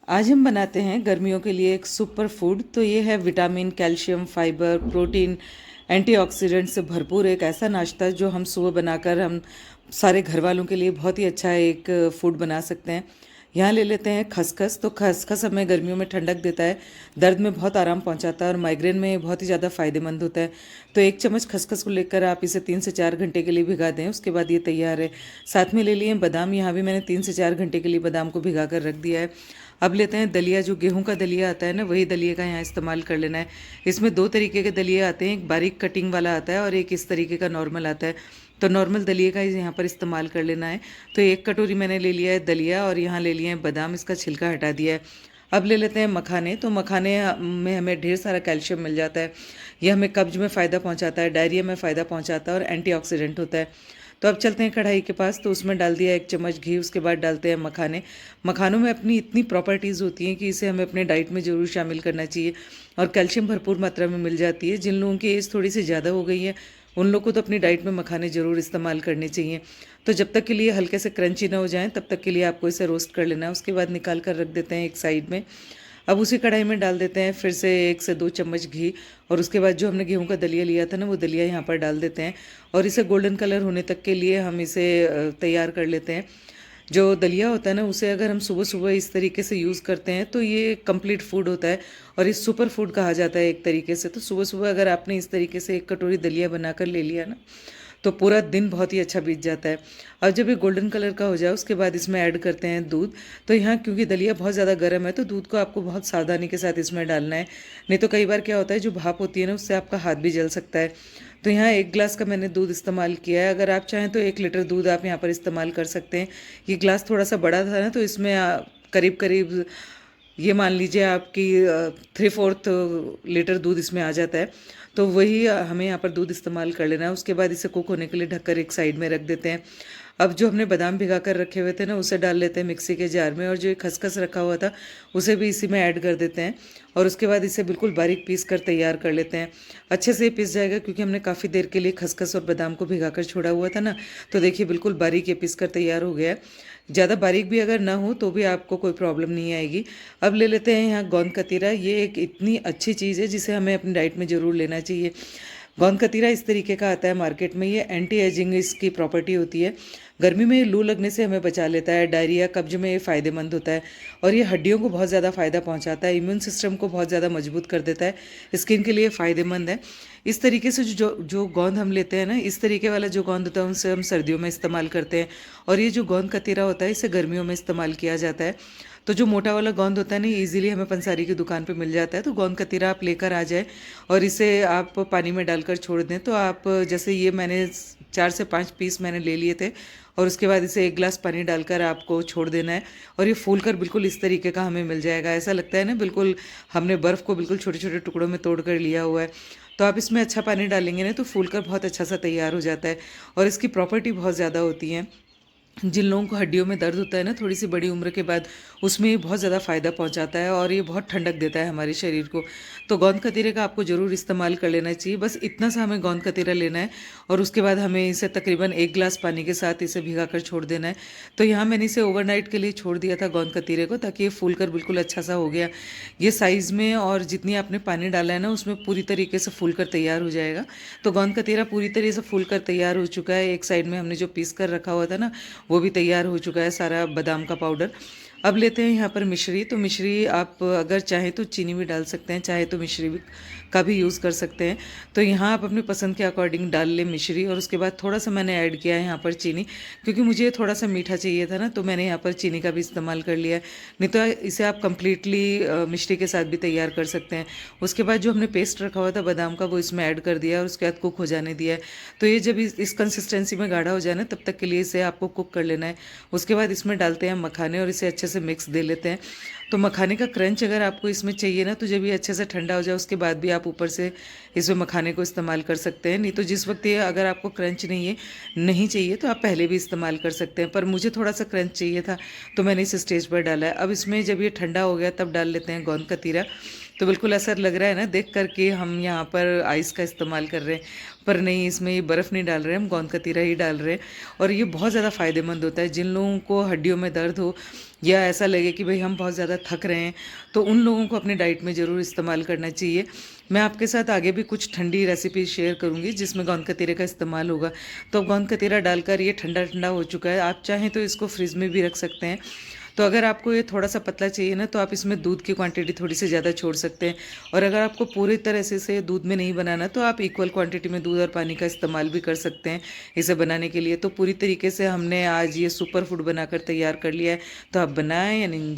आज हम बनाते हैं गर्मियों के लिए एक सुपर फूड। तो ये है vitamin, calcium, fibre, protein, antioxidant से भरपूर एक ऐसा नाश्ता जो हम सुबह बनाकर हम सारे घर वालों के लिए बहुत ही अच्छा एक फूड बना सकते हैं। यहाँ ले लेते हैं खसखस। तो खसखस हमें गर्मियों में ठंडक देता है, दर्द में बहुत आराम पहुँचाता है और माइग्रेन में बहुत ही ज़्यादा फायदेमंद होता है। तो एक चम्मच खसखस को लेकर आप इसे 3 से 4 घंटे के लिए भिगा दें, उसके बाद ये तैयार है। साथ में ले लिए बादाम, यहाँ भी मैंने 3 से 4 घंटे के लिए बादाम को भिगा कर रख दिया है। अब लेते हैं दलिया, जो गेहूं का दलिया आता है ना, वही दलिया का यहाँ इस्तेमाल कर लेना है। इसमें दो तरीके के दलिए आते हैं, एक बारीक कटिंग वाला आता है और एक इस तरीके का नॉर्मल आता है। तो नॉर्मल दलिए का यहाँ पर इस्तेमाल कर लेना है। तो 1 कटोरी मैंने ले लिया है दलिया और यहाँ ले लिए हैं बादाम, इसका छिलका हटा दिया है। अब ले लेते हैं मखाने। तो मखाने में हमें ढेर सारा कैल्शियम मिल जाता है। यह हमें कब्ज में फ़ायदा पहुँचाता है, डायरिया में फ़ायदा पहुँचाता है और एंटीऑक्सीडेंट होता है। तो अब चलते हैं कढ़ाई के पास। तो उसमें डाल दिया 1 चम्मच घी, उसके बाद डालते हैं मखाने। मखानों में अपनी इतनी प्रॉपर्टीज़ होती हैं कि इसे हमें अपने डाइट में ज़रूर शामिल करना चाहिए और कैल्शियम भरपूर मात्रा में मिल जाती है। जिन लोगों की एज थोड़ी सी ज़्यादा हो गई है उन लोगों को तो अपनी डाइट में मखाने ज़रूर इस्तेमाल करने चाहिए। तो जब तक के लिए हल्के से क्रंची ना हो जाएं तब तक के लिए आपको इसे रोस्ट कर लेना है। उसके बाद निकाल कर रख देते हैं एक साइड में। अब उसी कढ़ाई में डाल देते हैं फिर से 1 से 2 चम्मच घी और उसके बाद जो हमने गेहूं का दलिया लिया था ना, वो दलिया यहाँ पर डाल देते हैं और इसे गोल्डन कलर होने तक के लिए हम इसे तैयार कर लेते हैं। जो दलिया होता है ना, उसे अगर हम सुबह सुबह इस तरीके से यूज़ करते हैं तो ये कंप्लीट फूड होता है और इस सुपर फूड कहा जाता है एक तरीके से। तो सुबह सुबह अगर आपने इस तरीके से 1 कटोरी दलिया बनाकर ले लिया ना, तो पूरा दिन बहुत ही अच्छा बीत जाता है। अब जब ये गोल्डन कलर का हो जाए उसके बाद इसमें ऐड करते हैं दूध। तो यहाँ क्योंकि दलिया बहुत ज़्यादा गर्म है तो दूध को आपको बहुत सावधानी के साथ इसमें डालना है, नहीं तो कई बार क्या होता है जो भाप होती है ना, उससे आपका हाथ भी जल सकता है। तो यहाँ 1 गिलास का मैंने दूध इस्तेमाल किया है। अगर आप चाहें तो 1 लीटर दूध आप यहाँ पर इस्तेमाल कर सकते हैं। ये गिलास थोड़ा सा बड़ा था ना, तो इसमें करीब करीब ये मान लीजिए आपकी 3/4 लीटर दूध इसमें आ जाता है। तो वही हमें यहाँ पर दूध इस्तेमाल कर लेना है। उसके बाद इसे कुक होने के लिए ढककर एक साइड में रख देते हैं। अब जो हमने बादाम भिगा कर रखे हुए थे ना, उसे डाल लेते हैं मिक्सी के जार में और जो खसखस रखा हुआ था उसे भी इसी में ऐड कर देते हैं और उसके बाद इसे बिल्कुल बारीक पीस कर तैयार कर लेते हैं। अच्छे से पीस जाएगा क्योंकि हमने काफ़ी देर के लिए खसखस और बादाम को भिगा कर छोड़ा हुआ था ना। तो देखिए बिल्कुल बारीक ये पीस कर तैयार हो गया है। ज़्यादा बारीक भी अगर ना हो तो भी आपको कोई प्रॉब्लम नहीं आएगी। अब ले लेते हैं यहाँ गोंद कतीरा। ये एक इतनी अच्छी चीज़ है जिसे हमें अपनी डाइट में ज़रूर लेना चाहिए। गोंद कतीरा इस तरीके का आता है मार्केट में। ये एंटी एजिंग इसकी प्रॉपर्टी होती है। गर्मी में लू लगने से हमें बचा लेता है, डायरिया कब्ज में ये फ़ायदेमंद होता है और ये हड्डियों को बहुत ज़्यादा फ़ायदा पहुंचाता है, इम्यून सिस्टम को बहुत ज़्यादा मजबूत कर देता है, स्किन के लिए फ़ायदेमंद है। इस तरीके से जो जो गोंद हम लेते हैं ना, इस तरीके वाला जो गोंद होता है उनसे हम सर्दियों में इस्तेमाल करते हैं और ये जो गोंद कतीरा होता है इसे गर्मियों में इस्तेमाल किया जाता है। तो जो मोटा वाला गोंद होता है ना, इजीली हमें पंसारी की दुकान पे मिल जाता है। तो गोंद कतीरा आप लेकर आ जाए और इसे आप पानी में डालकर छोड़ दें। तो आप जैसे ये मैंने 4 से 5 पीस मैंने ले लिए थे और उसके बाद इसे 1 गिलास पानी डालकर आपको छोड़ देना है और ये फूल कर बिल्कुल इस तरीके का हमें मिल जाएगा। ऐसा लगता है ना बिल्कुल हमने बर्फ़ को बिल्कुल छोटे छोटे टुकड़ों में तोड़ कर लिया हुआ है। तो आप इसमें अच्छा पानी डालेंगे ना तो फूल कर बहुत अच्छा सा तैयार हो जाता है और इसकी प्रॉपर्टी बहुत ज़्यादा होती है। जिन लोगों को हड्डियों में दर्द होता है ना थोड़ी सी बड़ी उम्र के बाद, उसमें ये बहुत ज़्यादा फ़ायदा पहुंचाता है और ये बहुत ठंडक देता है हमारे शरीर को। तो गोंद कतीरे का आपको ज़रूर इस्तेमाल कर लेना चाहिए। बस इतना सा हमें गोंद कतीरा लेना है और उसके बाद हमें इसे तकरीबन 1 गिलास पानी के साथ इसे भिगा कर छोड़ देना है। तो यहाँ मैंने इसे ओवरनाइट के लिए छोड़ दिया था गोंद कतीरे को, ताकि ये फूल कर बिल्कुल अच्छा सा हो गया ये साइज़ में, और जितनी आपने पानी डाला है ना उसमें पूरी तरीके से फूल कर तैयार हो जाएगा। तो गोंद कतीरा पूरी तरीके से फूल कर तैयार हो चुका है। एक साइड में हमने जो पीस कर रखा हुआ था ना, वो भी तैयार हो चुका है सारा बादाम का पाउडर। अब लेते हैं यहाँ पर मिश्री। तो मिश्री आप अगर चाहें तो चीनी भी डाल सकते हैं, चाहे तो मिश्री का भी यूज़ कर सकते हैं। तो यहाँ आप अपनी पसंद के अकॉर्डिंग डाल लें मिश्री और उसके बाद थोड़ा सा मैंने ऐड किया है यहाँ पर चीनी, क्योंकि मुझे थोड़ा सा मीठा चाहिए था ना, तो मैंने यहाँ पर चीनी का भी इस्तेमाल कर लिया है। नहीं तो इसे आप कम्प्लीटली मिश्री के साथ भी तैयार कर सकते हैं। उसके बाद जो हमने पेस्ट रखा हुआ था बादाम का वो इसमें ऐड कर दिया और उसके बाद कुक हो जाने दिया है। तो ये जब इस कंसिस्टेंसी में गाढ़ा हो जाए ना, तब तक के लिए इसे आपको कुक कर लेना है। उसके बाद इसमें डालते हैं मखाने और इसे अच्छे से मिक्स दे लेते हैं। तो मखाने का क्रंच अगर आपको इसमें चाहिए ना, तो जब ये अच्छे से ठंडा हो जाए उसके बाद भी आप ऊपर से इसमें मखाने को इस्तेमाल कर सकते हैं। नहीं तो जिस वक्त ये अगर आपको क्रंच नहीं चाहिए तो आप पहले भी इस्तेमाल कर सकते हैं, पर मुझे थोड़ा सा क्रंच चाहिए था तो मैंने इस स्टेज पर डाला है। अब इसमें जब ये ठंडा हो गया तब डाल लेते हैं गोंद कतीरा। तो बिल्कुल ऐसा लग रहा है ना देख करके हम यहाँ पर आइस का इस्तेमाल कर रहे हैं, पर नहीं, इसमें ये बर्फ़ नहीं डाल रहे हैं, हम गोंद कतीरा ही डाल रहे हैं। और ये बहुत ज़्यादा फ़ायदेमंद होता है जिन लोगों को हड्डियों में दर्द हो या ऐसा लगे कि भाई हम बहुत ज़्यादा थक रहे हैं, तो उन लोगों को अपनी डाइट में ज़रूर इस्तेमाल करना चाहिए। मैं आपके साथ आगे भी कुछ ठंडी रेसिपी शेयर करूँगी जिसमें गोंद कतीरे का इस्तेमाल होगा। तो अब गोंद कतीरा डालकर ये ठंडा ठंडा हो चुका है, आप चाहें तो इसको फ्रिज में भी रख सकते हैं। तो अगर आपको ये थोड़ा सा पतला चाहिए ना, तो आप इसमें दूध की क्वांटिटी थोड़ी सी ज़्यादा छोड़ सकते हैं। और अगर आपको पूरी तरह से दूध में नहीं बनाना, तो आप इक्वल क्वांटिटी में दूध और पानी का इस्तेमाल भी कर सकते हैं इसे बनाने के लिए। तो पूरी तरीके से हमने आज ये सुपर फूड बनाकर तैयार कर लिया है। तो आप बनाएं या नहीं।